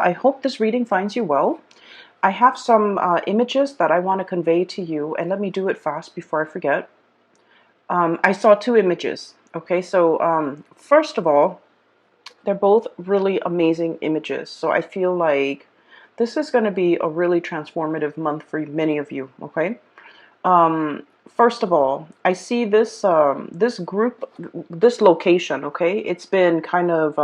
I hope this reading finds you well. I have some images that I want to convey to you, and let me do it fast before I forget. I saw two images. Okay, so first of all, they're both really amazing images. So I feel like this is going to be a really transformative month for many of you. Okay. First of all, I see this group, this location. Okay, it's been kind of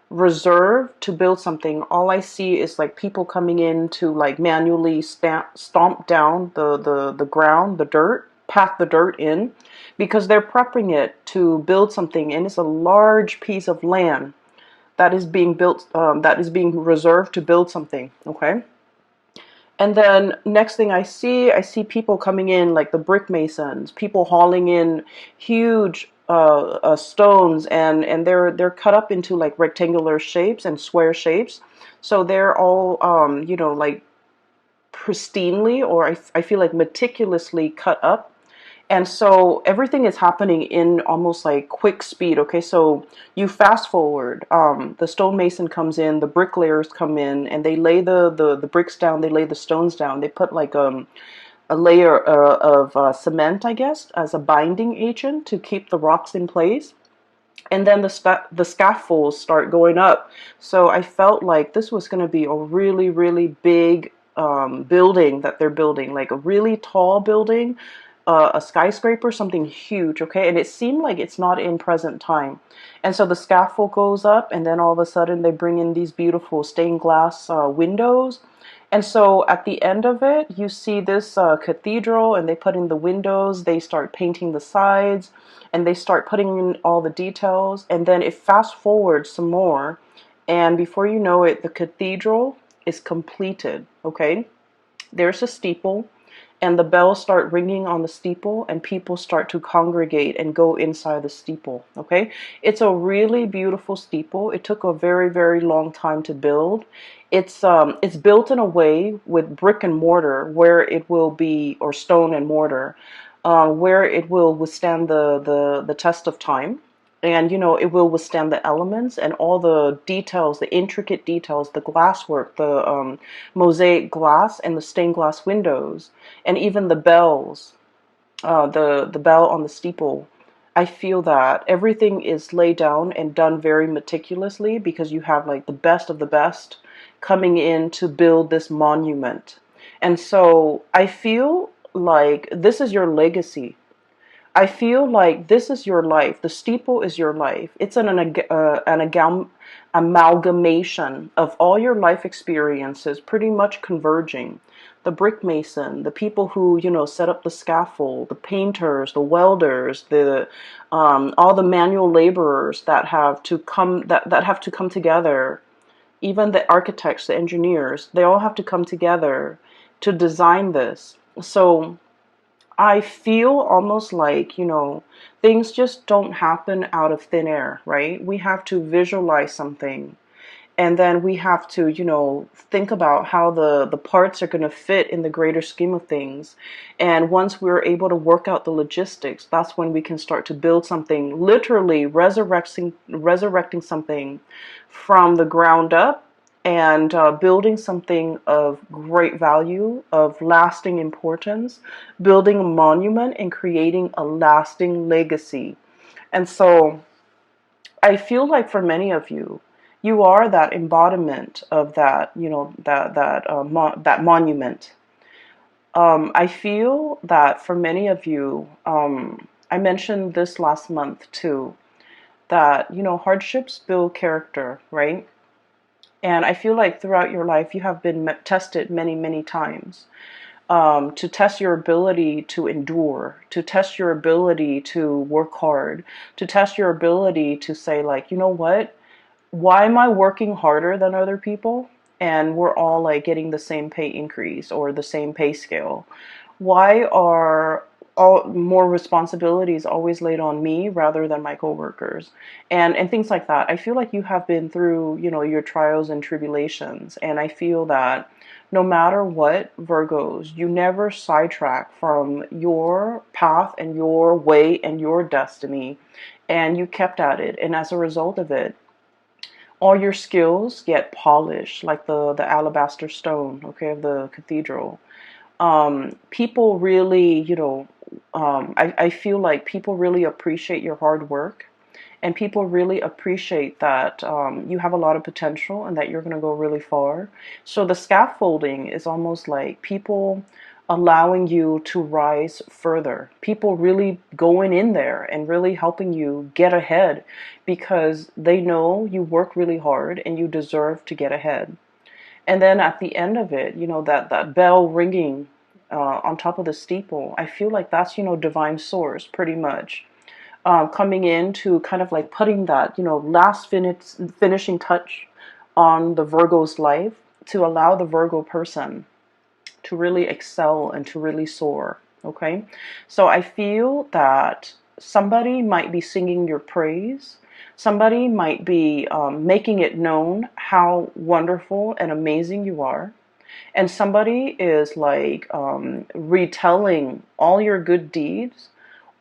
reserved to build something. All I see is like people coming in to like manually stomp down the ground, the dirt, pack the dirt in, because they're prepping it to build something, and it's a large piece of land that is being built, that is being reserved to build something. Okay. And then next thing I see people coming in like the brick masons, people hauling in huge stones, and they're cut up into like rectangular shapes and square shapes. So they're all like pristinely, or I feel like meticulously cut up, and so everything is happening in almost like quick speed. Okay, so you fast forward. The stonemason comes in, the bricklayers come in, and they lay the bricks down. They lay the stones down. They put like a layer of cement, I guess, as a binding agent to keep the rocks in place. And then the scaffolds start going up. So I felt like this was going to be a really, really big building that they're building, like a really tall building, a skyscraper, something huge, okay? And it seemed like it's not in present time. And so the scaffold goes up, and then all of a sudden they bring in these beautiful stained glass windows. And so at the end of it, you see this cathedral, and they put in the windows, they start painting the sides, and they start putting in all the details. And then it fast forwards some more, and before you know it, the cathedral is completed, okay? There's a steeple, and the bells start ringing on the steeple, and people start to congregate and go inside the steeple. Okay, it's a really beautiful steeple. It took a very, very long time to build. It's built in a way with brick and mortar where it will be, or stone and mortar, where it will withstand the test of time. And it will withstand the elements and all the details, the intricate details, the glasswork, the mosaic glass, and the stained glass windows, and even the bells, the bell on the steeple. I feel that everything is laid down and done very meticulously, because you have like the best of the best coming in to build this monument. And so I feel like this is your legacy. I feel like this is your life. The steeple is your life. It's amalgamation of all your life experiences, pretty much converging. The brick mason, the people who set up the scaffold, the painters, the welders, the all the manual laborers that have to come that have to come together. Even the architects, the engineers, they all have to come together to design this. So I feel almost like, things just don't happen out of thin air, right? We have to visualize something, and then we have to, think about how the parts are going to fit in the greater scheme of things. And once we're able to work out the logistics, that's when we can start to build something, literally resurrecting something from the ground up, and building something of great value, of lasting importance, building a monument and creating a lasting legacy. And so I feel like for many of you, you are that embodiment of that, that monument. I feel that for many of you, I mentioned this last month too, that hardships build character, right? And I feel like throughout your life, you have been tested many, many times, to test your ability to endure, to test your ability to work hard, to test your ability to say, like, you know what? Why am I working harder than other people? And we're all like getting the same pay increase or the same pay scale. Why are all more responsibilities always laid on me rather than my coworkers? And things like that. I feel like you have been through, your trials and tribulations, and I feel that no matter what, Virgos, you never sidetrack from your path and your way and your destiny, and you kept at it. And as a result of it, All your skills get polished, like the alabaster stone, okay, of the cathedral. People really, I feel like people really appreciate your hard work, and people really appreciate that you have a lot of potential and that you're going to go really far. So the scaffolding is almost like people allowing you to rise further. People really going in there and really helping you get ahead because they know you work really hard and you deserve to get ahead. And then at the end of it, that bell ringing on top of the steeple, I feel like that's, divine source pretty much coming in to kind of like putting that, last finishing touch on the Virgo's life to allow the Virgo person to really excel and to really soar. Okay. So I feel that somebody might be singing your praise. Somebody might be making it known how wonderful and amazing you are. And somebody is like retelling all your good deeds,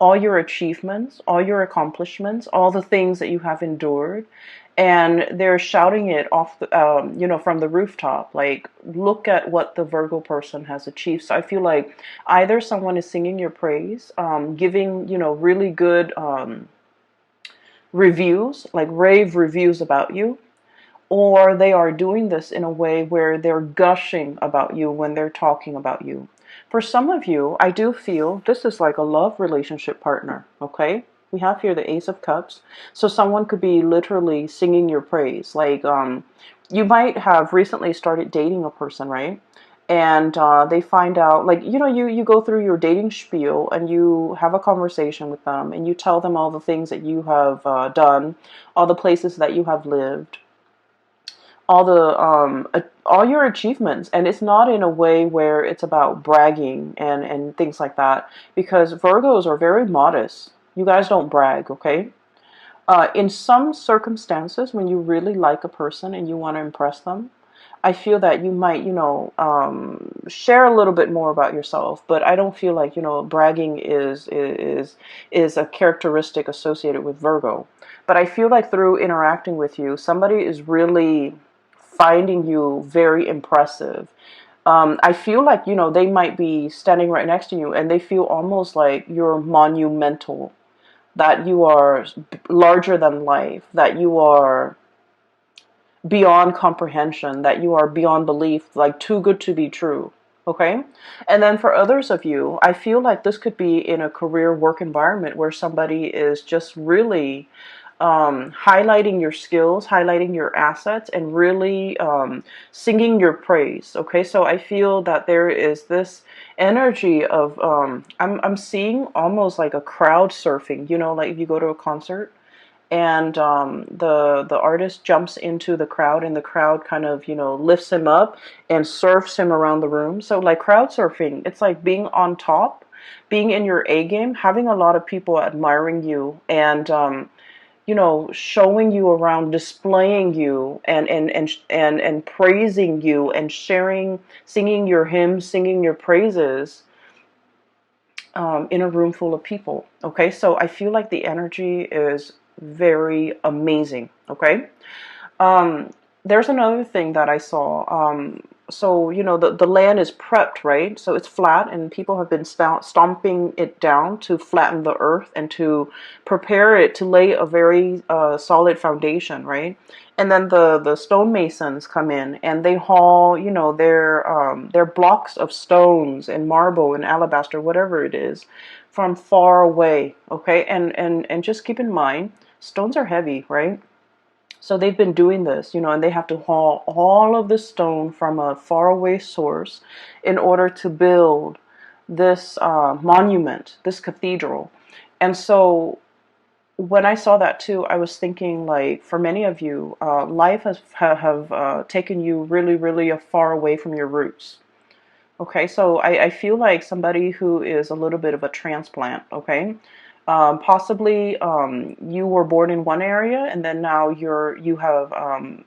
all your achievements, all your accomplishments, all the things that you have endured, and they're shouting it off, from the rooftop. Like, look at what the Virgo person has achieved. So I feel like either someone is singing your praise, giving really good reviews, like rave reviews about you, or they are doing this in a way where they're gushing about you when they're talking about you. For some of you, I do feel this is like a love relationship partner, okay? We have here the Ace of Cups. So someone could be literally singing your praise. Like, you might have recently started dating a person, right? And they find out, like, you go through your dating spiel and you have a conversation with them and you tell them all the things that you have done, all the places that you have lived, all your achievements. And it's not in a way where it's about bragging and things like that, because Virgos are very modest. You guys don't brag, okay? In some circumstances, when you really like a person and you want to impress them, I feel that you might, share a little bit more about yourself. But I don't feel like, bragging is a characteristic associated with Virgo. But I feel like through interacting with you, somebody is really finding you very impressive. I feel like, they might be standing right next to you and they feel almost like you're monumental, that you are larger than life, that you are beyond comprehension, that you are beyond belief, like too good to be true. Okay? And then for others of you, I feel like this could be in a career work environment where somebody is just really highlighting your skills, highlighting your assets, and really singing your praise. Okay, so I feel that there is this energy of I'm seeing almost like a crowd surfing. Like if you go to a concert and the artist jumps into the crowd and the crowd kind of lifts him up and surfs him around the room. So like crowd surfing, it's like being on top, being in your A game, having a lot of people admiring you and showing you around, displaying you, and praising you, and sharing, singing your hymns, singing your praises, in a room full of people. Okay, so I feel like the energy is very amazing. Okay, um, there's another thing that I saw. So, the land is prepped, right? So it's flat, and people have been stomping it down to flatten the earth and to prepare it to lay a very solid foundation, right? And then the stonemasons come in and they haul, their blocks of stones and marble and alabaster, whatever it is, from far away. Okay, and just keep in mind, stones are heavy, right? So they've been doing this, and they have to haul all of the stone from a faraway source in order to build this monument, this cathedral. And so when I saw that too, I was thinking, like, for many of you, life has have taken you really, really far away from your roots. Okay, so I feel like somebody who is a little bit of a transplant, okay? Possibly you were born in one area and then now you have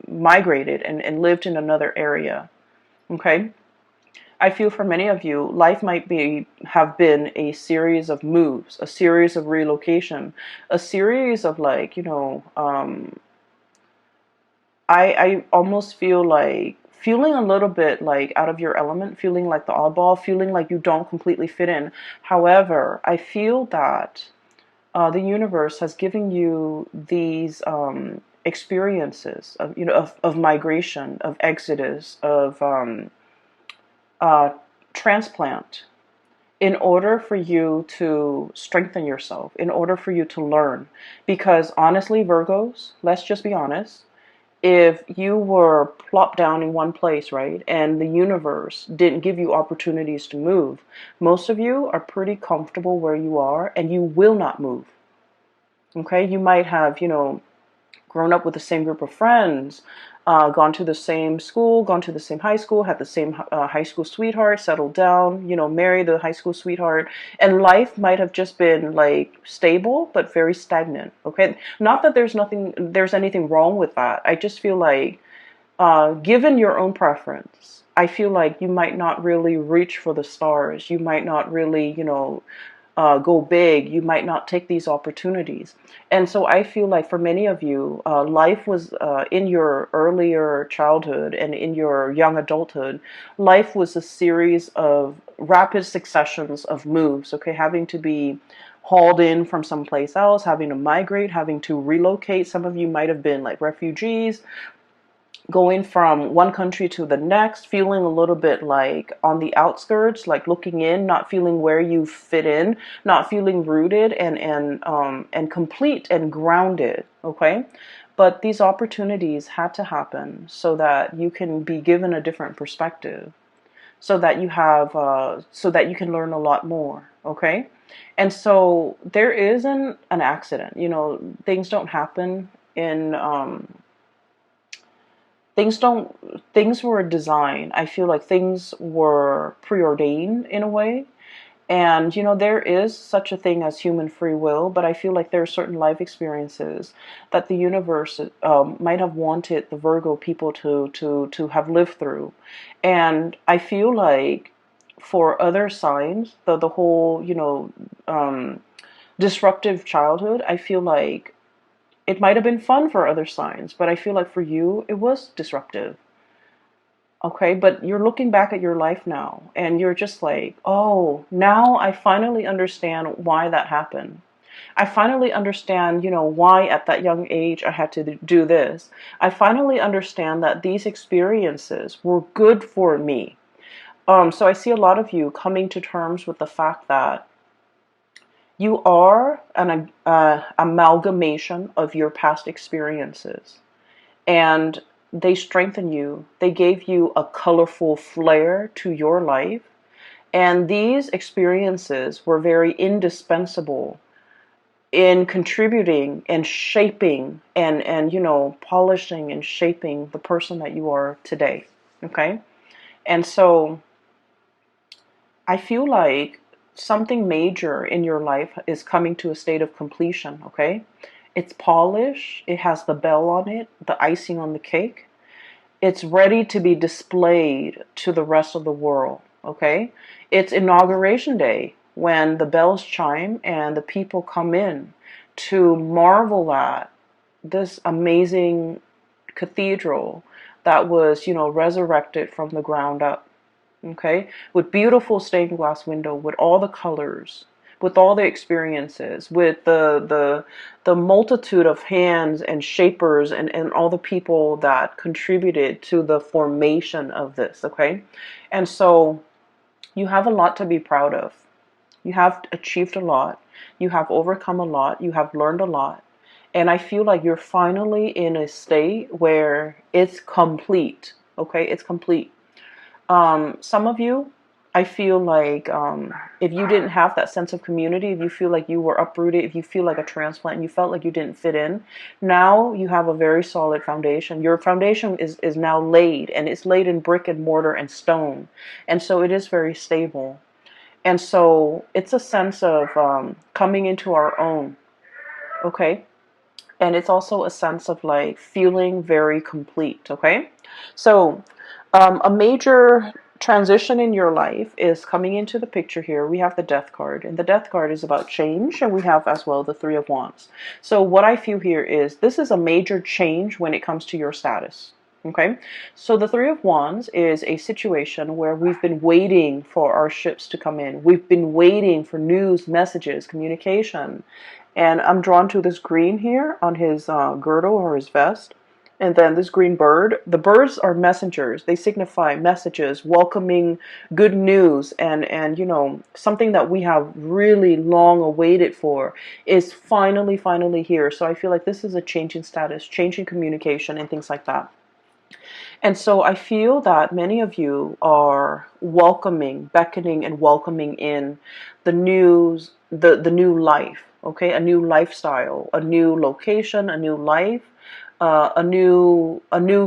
migrated and lived in another area, okay? I feel for many of you, life might have been a series of moves, a series of relocation, a series of like, I almost feel like feeling a little bit like out of your element, feeling like the oddball, feeling like you don't completely fit in. However, I feel that the universe has given you these experiences of, of migration, of exodus, of uh, transplant, in order for you to strengthen yourself, in order for you to learn. Because honestly, Virgos, let's just be honest, if you were plopped down in one place, right, and the universe didn't give you opportunities to move, most of you are pretty comfortable where you are and you will not move. Okay, you might have, grown up with the same group of friends, gone to the same school, gone to the same high school, had the same high school sweetheart, settled down, married a high school sweetheart, and life might have just been like stable but very stagnant. Okay, not that there's anything wrong with that. I just feel like, given your own preference, I feel like you might not really reach for the stars. You might not really, go big. You might not take these opportunities. And so I feel like for many of you, life was, in your earlier childhood and in your young adulthood, life was a series of rapid successions of moves, okay, having to be hauled in from someplace else, having to migrate, having to relocate. Some of you might have been like refugees, going from one country to the next, feeling a little bit like on the outskirts, like looking in, not feeling where you fit in, not feeling rooted and complete and grounded. Okay, but these opportunities had to happen so that you can be given a different perspective, so that you can learn a lot more. Okay, and so there isn't an accident. Things don't happen in things don't things were designed. I feel like things were preordained in a way. And there is such a thing as human free will, but I feel like there are certain life experiences that the universe might have wanted the Virgo people to have lived through. And I feel like for other signs, the whole disruptive childhood, I feel like it might have been fun for other signs, but I feel like for you, it was disruptive. Okay, but you're looking back at your life now and you're just like, oh, now I finally understand why that happened. I finally understand, why at that young age I had to do this. I finally understand that these experiences were good for me. So I see a lot of you coming to terms with the fact that you are an amalgamation of your past experiences, and they strengthen you. They gave you a colorful flair to your life, and these experiences were very indispensable in contributing and shaping and polishing and shaping the person that you are today. Okay, and so I feel like something major in your life is coming to a state of completion, okay? It's polished, it has the bell on it, the icing on the cake. It's ready to be displayed to the rest of the world, okay? It's inauguration day when the bells chime and the people come in to marvel at this amazing cathedral that was, resurrected from the ground up. Okay, with beautiful stained glass window, with all the colors, with all the experiences, with the multitude of hands and shapers and all the people that contributed to the formation of this. Okay, and so you have a lot to be proud of. You have achieved a lot. You have overcome a lot. You have learned a lot. And I feel like you're finally in a state where it's complete. Okay, it's complete. Some of you, I feel like, if you didn't have that sense of community, if you feel like you were uprooted, if you feel like a transplant and you felt like you didn't fit in, now you have a very solid foundation. Your foundation is now laid, and it's laid in brick and mortar and stone. And so it is very stable. And so it's a sense of coming into our own, okay? And it's also a sense of like feeling very complete, okay? So a major transition in your life is coming into the picture here. We have the Death card, and the Death card is about change, and we have as well the Three of Wands. So what I feel here is this is a major change when it comes to your status. Okay, so the Three of Wands is a situation where we've been waiting for our ships to come in. We've been waiting for news, messages, communication. And I'm drawn to this green here on his girdle or his vest. And then this green bird. The birds are messengers. They signify messages, welcoming good news, and you know, something that we have really long awaited for is finally here. So I feel like this is a change in status, change in communication, and things like that. And so I feel that many of you are welcoming, beckoning and welcoming in the news, the new life, okay? A new lifestyle, a new location, a new life, a new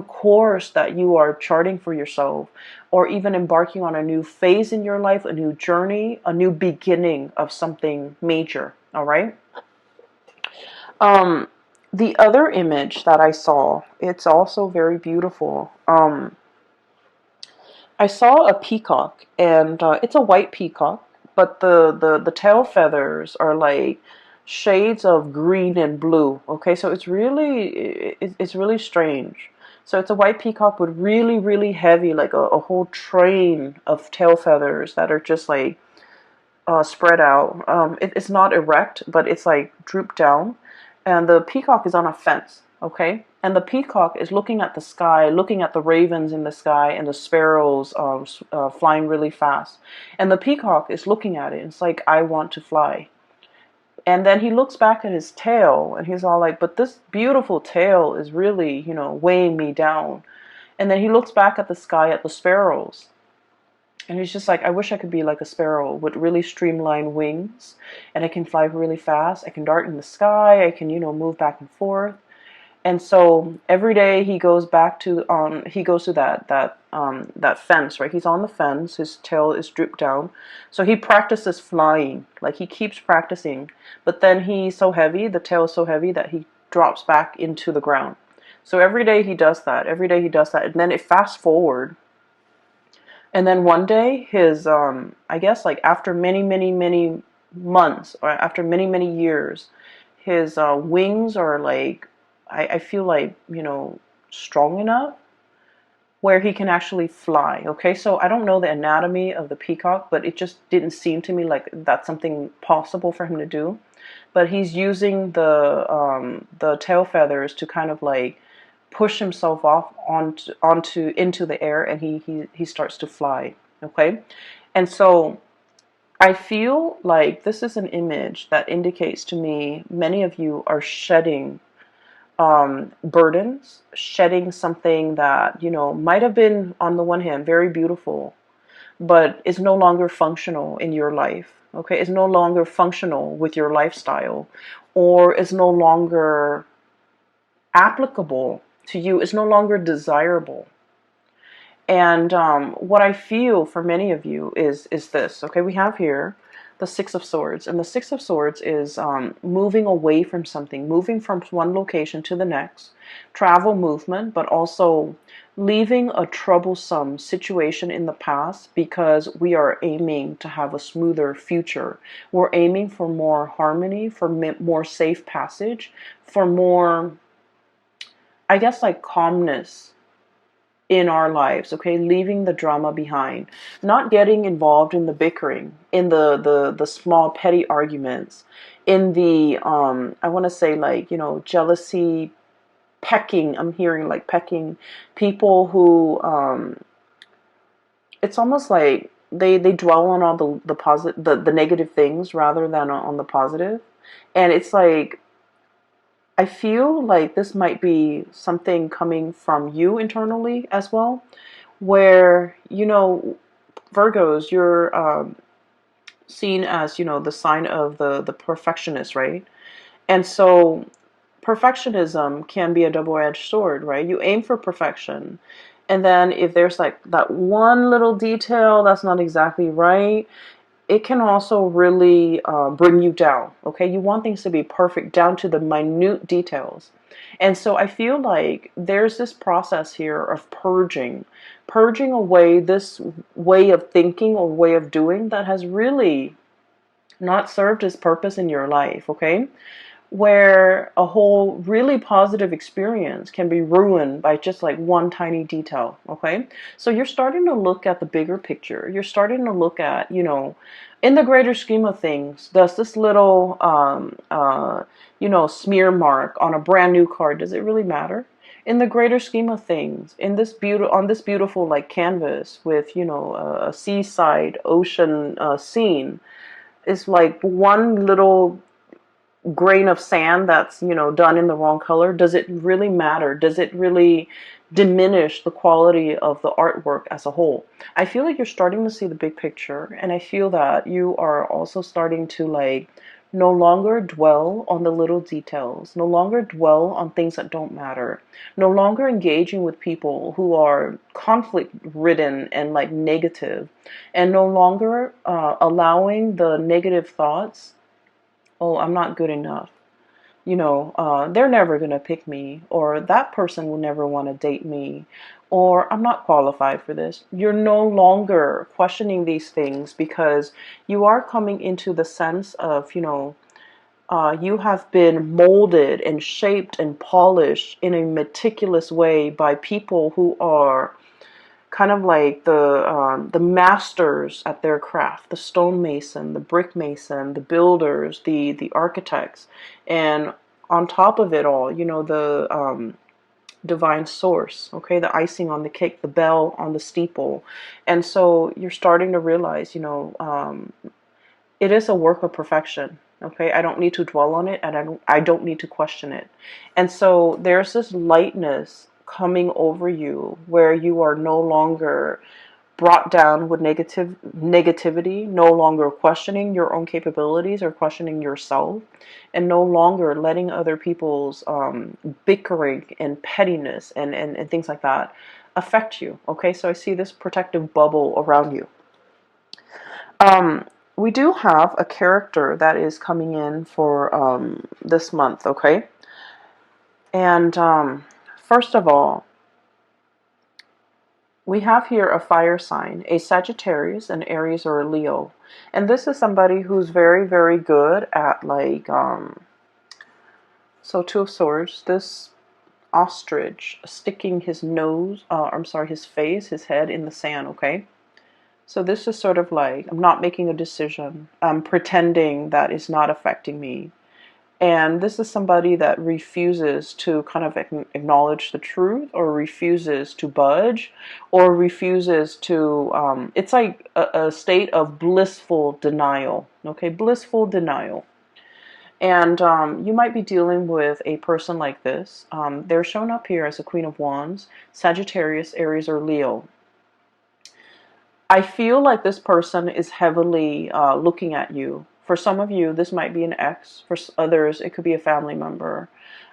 course that you are charting for yourself, or even embarking on a new phase in your life, a new journey, a new beginning of something major, all right? Um, the other image that I saw, it's also very beautiful. I saw a peacock, and it's a white peacock, but the tail feathers are like shades of green and blue. Okay, so it's really strange. So it's a white peacock with really heavy, like a whole train of tail feathers that are just like spread out. It's not erect, but it's like drooped down. And the peacock is on a fence, okay? And the peacock is looking at the sky, looking at the ravens in the sky and the sparrows flying really fast. And the peacock is looking at it. It's like, I want to fly. And then he looks back at his tail and he's all like, but this beautiful tail is really, you know, weighing me down. And then he looks back at the sky at the sparrows. And he's just like, I wish I could be like a sparrow with really streamlined wings, and I can fly really fast. I can dart in the sky. I can, you know, move back and forth. And so every day he goes back to that fence, right? He's on the fence. His tail is drooped down, so he practices flying. Like he keeps practicing, but then he's so heavy. The tail is so heavy that he drops back into the ground. So every day he does that. Every day he does that, and then it fast forward. And then one day, his, I guess like after many months, or after many years, his wings are like, I feel like, you know, strong enough where he can actually fly. Okay, so I don't know the anatomy of the peacock, but it just didn't seem to me like that's something possible for him to do. But he's using the tail feathers to kind of like push himself off onto into the air, and he starts to fly. Okay, and so I feel like this is an image that indicates to me many of you are shedding burdens, shedding something that, you know, might have been on the one hand very beautiful, but is no longer functional in your life. Okay, is no longer functional with your lifestyle, or is no longer applicable to you, is no longer desirable. And what I feel for many of you is this. Okay, we have here the Six of Swords, and the Six of Swords is moving away from something, moving from one location to the next, travel, movement, but also leaving a troublesome situation in the past because we are aiming to have a smoother future. We're aiming for more harmony, for more safe passage, for more, I guess, like calmness in our lives, okay? Leaving the drama behind, not getting involved in the bickering, in the small petty arguments, in the I want to say, like, you know, jealousy, pecking. I'm hearing like pecking, people who it's almost like they dwell on all the positive, the negative things rather than on the positive. And it's like, I feel like this might be something coming from you internally as well, where, you know, Virgos, you're seen as, you know, the sign of the perfectionist, right? And so perfectionism can be a double-edged sword, right? You aim for perfection, and then if there's like that one little detail that's not exactly right, it can also really bring you down. Okay, you want things to be perfect down to the minute details. And so I feel like there's this process here of purging, purging away this way of thinking or way of doing that has really not served its purpose in your life, okay? Where a whole really positive experience can be ruined by just like one tiny detail, okay? So you're starting to look at the bigger picture. You're starting to look at, in the greater scheme of things, does this little, smear mark on a brand new card, does it really matter? In the greater scheme of things, on this beautiful like canvas with, a seaside ocean scene, is like one little grain of sand that's done in the wrong color. Does it really matter? Does it really diminish the quality of the artwork as a whole? I feel like you're starting to see the big picture, and I feel that you are also starting to like no longer dwell on the little details, no longer dwell on things that don't matter, no longer engaging with people who are conflict ridden and like negative, and no longer allowing the negative thoughts. Oh, I'm not good enough. They're never going to pick me, or that person will never want to date me, or I'm not qualified for this. You're no longer questioning these things because you are coming into the sense of, you have been molded and shaped and polished in a meticulous way by people who are kind of like the masters at their craft, the stonemason, the brick mason, the builders, the architects, and on top of it all, the divine source, okay, the icing on the cake, the bell on the steeple. And so you're starting to realize, it is a work of perfection. Okay, I don't need to dwell on it, and I don't need to question it. And so there's this lightness coming over you where you are no longer brought down with negativity, no longer questioning your own capabilities or questioning yourself, and no longer letting other people's bickering and pettiness and things like that affect you. Okay, so I see this protective bubble around you. Um, we do have a character that is coming in for this month, okay? And first of all, we have here a fire sign, a Sagittarius, an Aries, or a Leo. And this is somebody who's very, very good at like, so Two of Swords, this ostrich sticking his nose, his face, his head in the sand, okay? So this is sort of like, I'm not making a decision. I'm pretending that it's not affecting me. And this is somebody that refuses to kind of acknowledge the truth, or refuses to budge, or refuses to, it's like a state of blissful denial, okay? Blissful denial. And you might be dealing with a person like this. They're shown up here as a Queen of Wands, Sagittarius, Aries, or Leo. I feel like this person is heavily looking at you. For some of you, this might be an ex. For others, it could be a family member.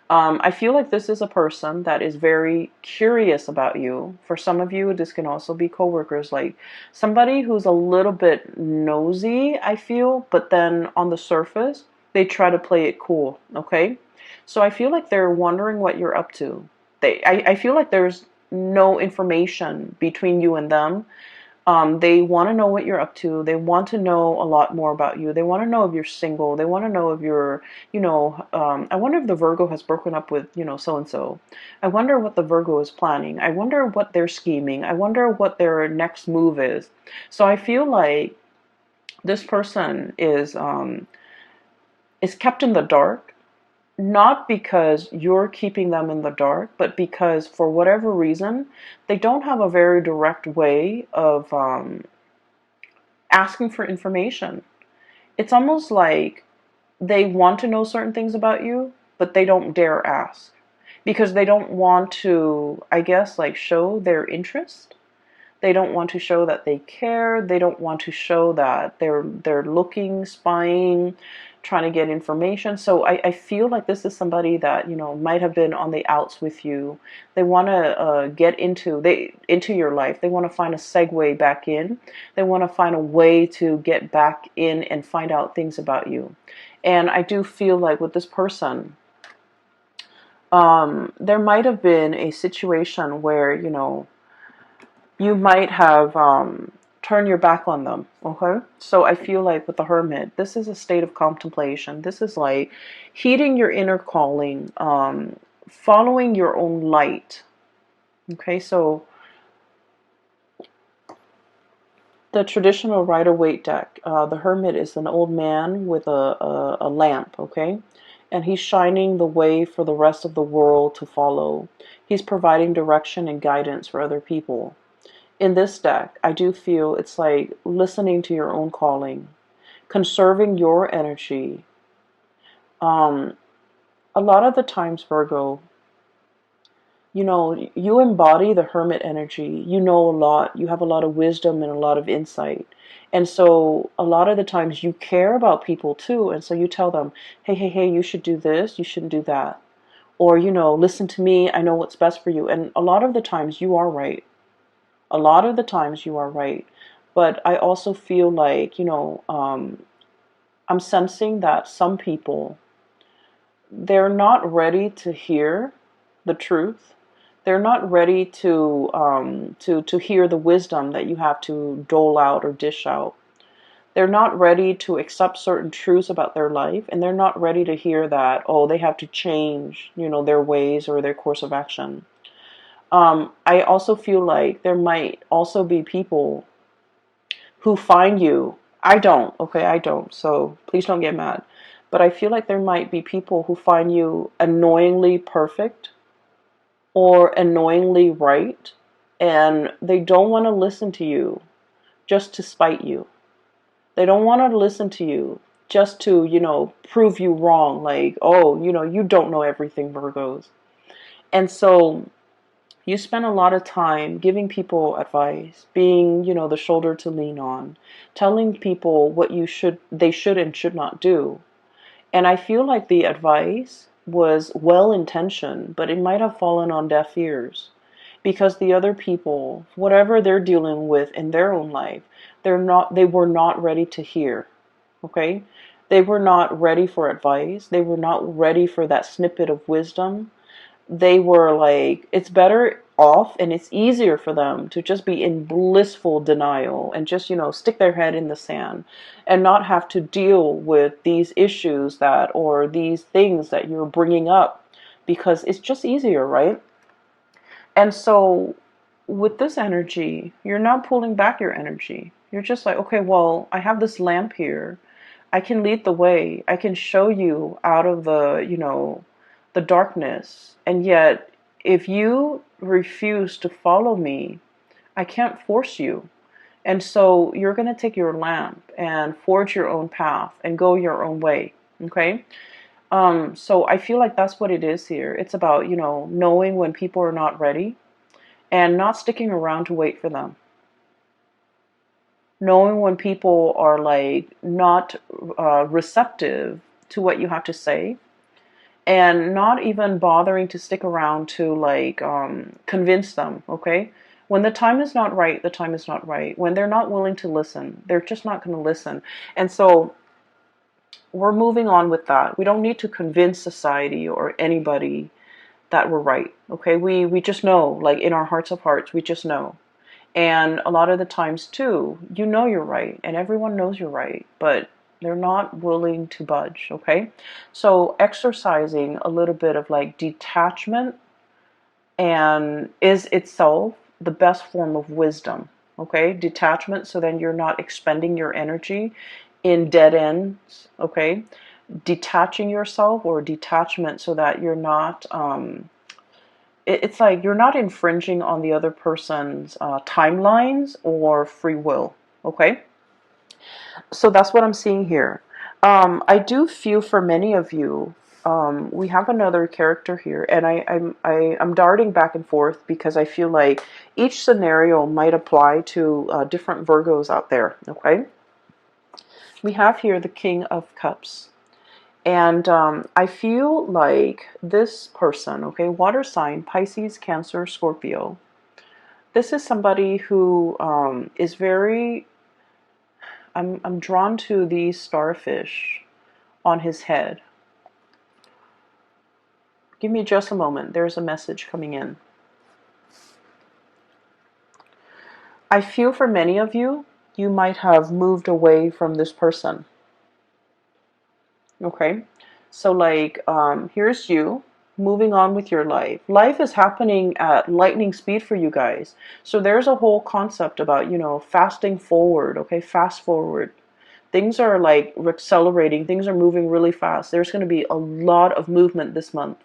I feel like this is a person that is very curious about you. For some of you, this can also be coworkers, like somebody who's a little bit nosy, I feel, but then on the surface, they try to play it cool, okay? So I feel like they're wondering what you're up to. I feel like there's no information between you and them. They want to know what you're up to. They want to know a lot more about you. They want to know if you're single. They want to know if you're, I wonder if the Virgo has broken up with, so and so. I wonder what the Virgo is planning. I wonder what they're scheming. I wonder what their next move is. So I feel like this person is kept in the dark, not because you're keeping them in the dark, but because for whatever reason, they don't have a very direct way of asking for information. It's almost like they want to know certain things about you, but they don't dare ask because they don't want to, I guess, like show their interest. They don't want to show that they care. They don't want to show that they're looking, spying, trying to get information. So I feel like this is somebody that might have been on the outs with you. They want to get into your life. They want to find a segue back in. They want to find a way to get back in and find out things about you. And I do feel like with this person, there might have been a situation where you might have turned your back on them. Okay, so I feel like with the Hermit, this is a state of contemplation. This is like heeding your inner calling, following your own light. Okay, so the traditional Rider-Waite deck, the Hermit is an old man with a lamp, okay? And he's shining the way for the rest of the world to follow. He's providing direction and guidance for other people. In this deck, I do feel it's like listening to your own calling, conserving your energy. Um, a lot of the times, Virgo, you know, you embody the hermit energy. You know a lot. You have a lot of wisdom and a lot of insight. And so a lot of the times you care about people too. And so you tell them, hey, hey, hey, you should do this. You shouldn't do that. Or, you know, listen to me. I know what's best for you. And a lot of the times you are right. A lot of the times you are right. But I also feel like, I'm sensing that some people, they're not ready to hear the truth. They're not ready to hear the wisdom that you have to dole out or dish out. They're not ready to accept certain truths about their life, and they're not ready to hear that, oh, they have to change, their ways or their course of action. I also feel like there might also be people who find you. I don't, okay, I don't, so please don't get mad. But I feel like there might be people who find you annoyingly perfect or annoyingly right, and they don't want to listen to you just to spite you. They don't want to listen to you just to, prove you wrong. Like, oh, you don't know everything, Virgos. And so you spend a lot of time giving people advice, being, the shoulder to lean on, telling people what they should and should not do. And I feel like the advice was well intentioned, but it might have fallen on deaf ears because the other people, whatever they're dealing with in their own life, they were not ready to hear. Okay? They were not ready for advice. They were not ready for that snippet of wisdom. They were like, it's better off and it's easier for them to just be in blissful denial and just, stick their head in the sand and not have to deal with these issues or these things that you're bringing up because it's just easier, right? And so with this energy, you're not pulling back your energy. You're just like, okay, well, I have this lamp here. I can lead the way. I can show you out of the darkness. And yet, if you refuse to follow me, I can't force you. And so you're going to take your lamp and forge your own path and go your own way. Okay? So I feel like that's what it is here. It's about, knowing when people are not ready and not sticking around to wait for them. Knowing when people are like not receptive to what you have to say and not even bothering to stick around to like convince them, okay? When the time is not right, the time is not right. When they're not willing to listen, they're just not going to listen. And so we're moving on with that. We don't need to convince society or anybody that we're right, okay? We just know, like in our hearts of hearts, we just know. And a lot of the times too, you're right, and everyone knows you're right, but they're not willing to budge, okay? So exercising a little bit of like detachment and is itself the best form of wisdom, okay? Detachment, so then you're not expending your energy in dead ends, okay? Detaching yourself, or detachment, so that you're not it's like you're not infringing on the other person's timelines or free will. Okay, so that's what I'm seeing here. I do feel for many of you. We have another character here, and I'm darting back and forth because I feel like each scenario might apply to different Virgos out there. Okay, we have here the King of Cups. And I feel like this person, okay, water sign, Pisces, Cancer, Scorpio. This is somebody who is very, I'm drawn to these starfish on his head. Give me just a moment. There's a message coming in. I feel for many of you, you might have moved away from this person. Okay, so like here's you moving on with your life. Life is happening at lightning speed for you guys. So there's a whole concept about, fasting forward. Okay, fast forward. Things are like accelerating, things are moving really fast. There's going to be a lot of movement this month.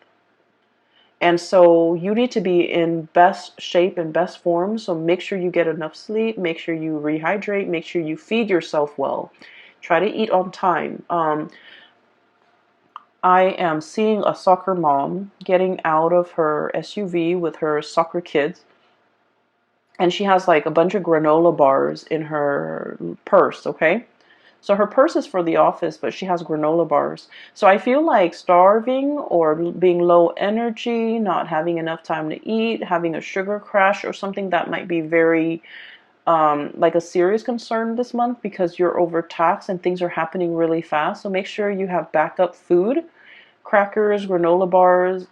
And so you need to be in best shape and best form. So make sure you get enough sleep, make sure you rehydrate, make sure you feed yourself well. Try to eat on time. I am seeing a soccer mom getting out of her SUV with her soccer kids, and she has like a bunch of granola bars in her purse, okay? So her purse is for the office, but she has granola bars. So I feel like starving or being low energy, not having enough time to eat, having a sugar crash or something that might be very like a serious concern this month because you're overtaxed and things are happening really fast. So make sure you have backup food, crackers, granola bars,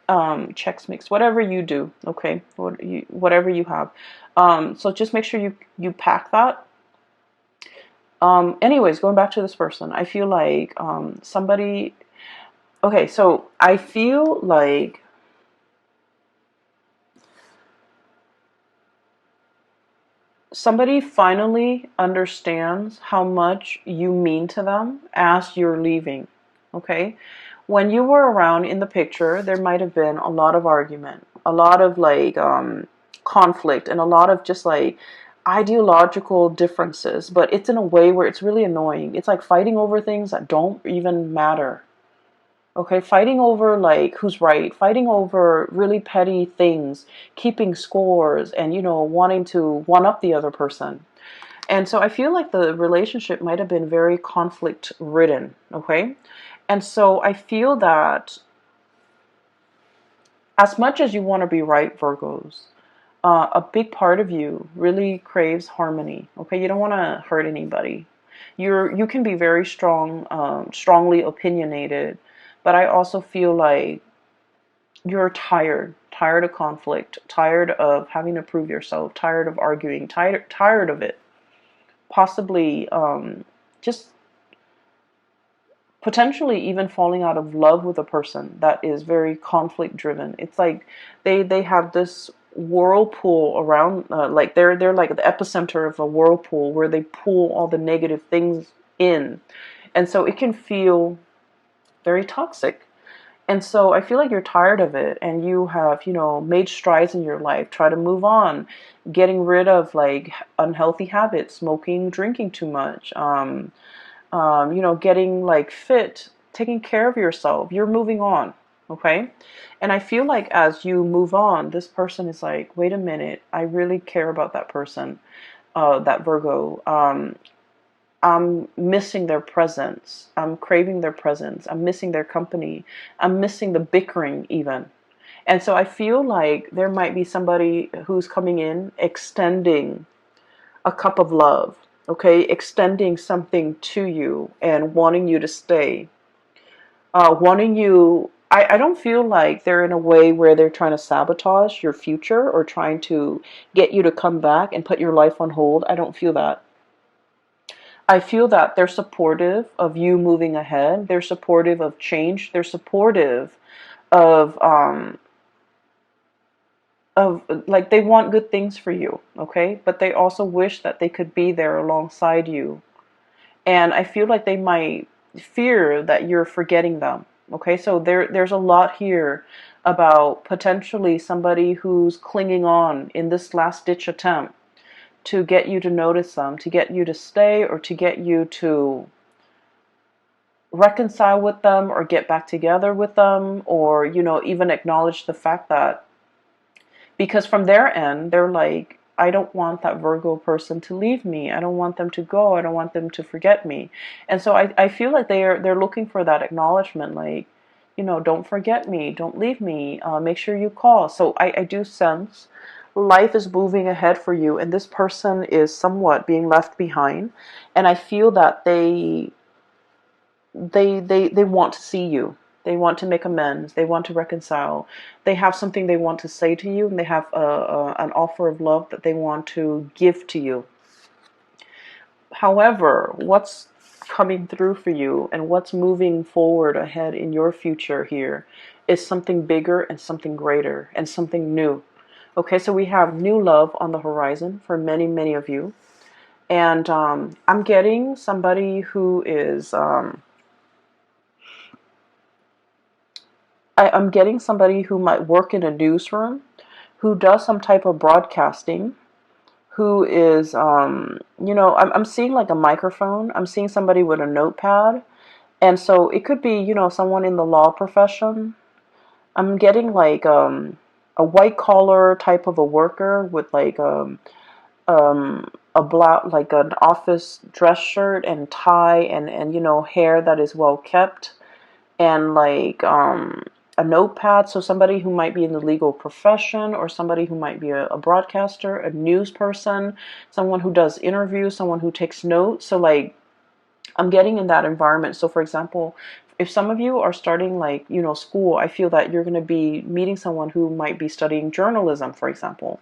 Chex Mix, whatever you do, okay, whatever you have. So just make sure you pack that. Anyways, going back to this person, I feel like somebody. Okay, so I feel like somebody finally understands how much you mean to them as you're leaving. Okay, when you were around in the picture, there might have been a lot of argument, a lot of like conflict, and a lot of just like ideological differences, but it's in a way where it's really annoying. It's like fighting over things that don't even matter. Okay, fighting over like who's right, fighting over really petty things, keeping scores, and wanting to one up the other person. And so I feel like the relationship might have been very conflict ridden, okay? And so I feel that as much as you want to be right, Virgos, a big part of you really craves harmony, okay? You don't want to hurt anybody. You can be very strong, strongly opinionated, but I also feel like you're tired of conflict, tired of having to prove yourself, tired of arguing, tired of it. Possibly just potentially even falling out of love with a person that is very conflict driven. It's like they have this whirlpool around, like they're like the epicenter of a whirlpool where they pull all the negative things in, and so it can feel very toxic. And so I feel like you're tired of it and you have, made strides in your life, try to move on, getting rid of like unhealthy habits, smoking, drinking too much, getting like fit, taking care of yourself. You're moving on, okay? And I feel like as you move on, this person is like, wait a minute, I really care about that person, that Virgo. I'm missing their presence. I'm craving their presence. I'm missing their company. I'm missing the bickering even. And so I feel like there might be somebody who's coming in extending a cup of love, okay? Extending something to you and wanting you to stay. Wanting you, I don't feel like they're in a way where they're trying to sabotage your future or trying to get you to come back and put your life on hold. I don't feel that. I feel that they're supportive of you moving ahead. They're supportive of change. They're supportive of like they want good things for you, okay? But they also wish that they could be there alongside you. And I feel like they might fear that you're forgetting them. Okay? So there's a lot here about potentially somebody who's clinging on in this last ditch attempt to get you to notice them, to get you to stay, or to get you to reconcile with them or get back together with them, or even acknowledge the fact that, because from their end they're like, I don't want that Virgo person to leave me, I don't want them to go, I don't want them to forget me. And so I feel like they're looking for that acknowledgement, like, don't forget me, don't leave me, make sure you call. So I do sense life is moving ahead for you and this person is somewhat being left behind, and I feel that they want to see you. They want to make amends. They want to reconcile. They have something they want to say to you, and they have an offer of love that they want to give to you. However, what's coming through for you and what's moving forward ahead in your future here is something bigger and something greater and something new. Okay, so we have new love on the horizon for many, many of you. And I'm getting somebody who is, I'm getting somebody who might work in a newsroom, who does some type of broadcasting, who is, I'm seeing like a microphone. I'm seeing somebody with a notepad. And so it could be, someone in the law profession. I'm getting like a white collar type of a worker with like a black, like an office dress shirt and tie and hair that is well kept, and like a notepad. So somebody who might be in the legal profession, or somebody who might be a broadcaster, a news person, someone who does interviews, someone who takes notes. So like I'm getting in that environment. So for example, if some of you are starting like, school, I feel that you're going to be meeting someone who might be studying journalism, for example,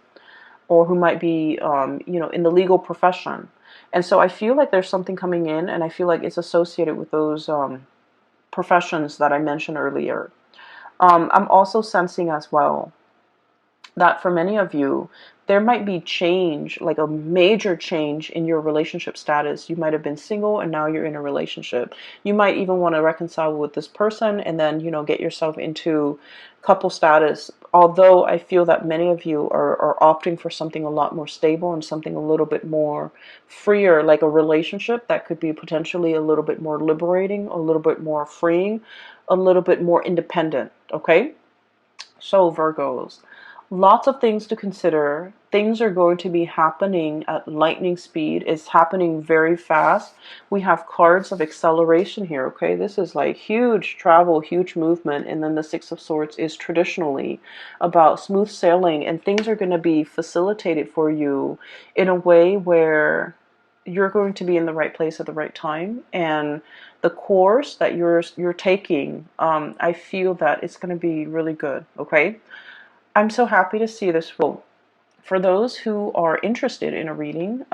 or who might be, in the legal profession. And so I feel like there's something coming in, and I feel like it's associated with those professions that I mentioned earlier. I'm also sensing as well that for many of you, there might be change, like a major change in your relationship status. You might have been single and now you're in a relationship. You might even want to reconcile with this person and then, get yourself into couple status. Although I feel that many of you are opting for something a lot more stable and something a little bit more freer, like a relationship that could be potentially a little bit more liberating, a little bit more freeing, a little bit more independent. Okay? So, Virgos, lots of things to consider. Things are going to be happening at lightning speed. It's happening very fast. We have cards of acceleration here, okay? This is like huge travel, huge movement. And then the Six of Swords is traditionally about smooth sailing, and things are going to be facilitated for you in a way where you're going to be in the right place at the right time. And the course that you're taking, I feel that it's going to be really good, okay? I'm so happy to see this. For those who are interested in a reading,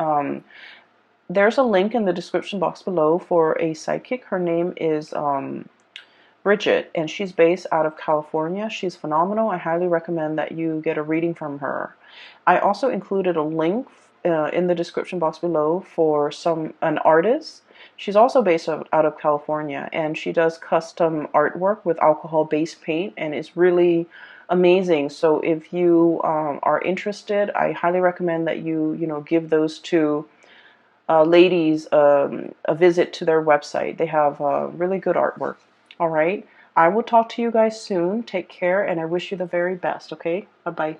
there's a link in the description box below for a psychic. Her name is Bridget, and she's based out of California. She's phenomenal. I highly recommend that you get a reading from her. I also included a link in the description box below for an artist. She's also based out of California, and she does custom artwork with alcohol-based paint, and it's really amazing. So if you are interested, I highly recommend that you give those two ladies a visit to their website. They have really good artwork. All right. I will talk to you guys soon. Take care, and I wish you the very best. Okay. Bye bye.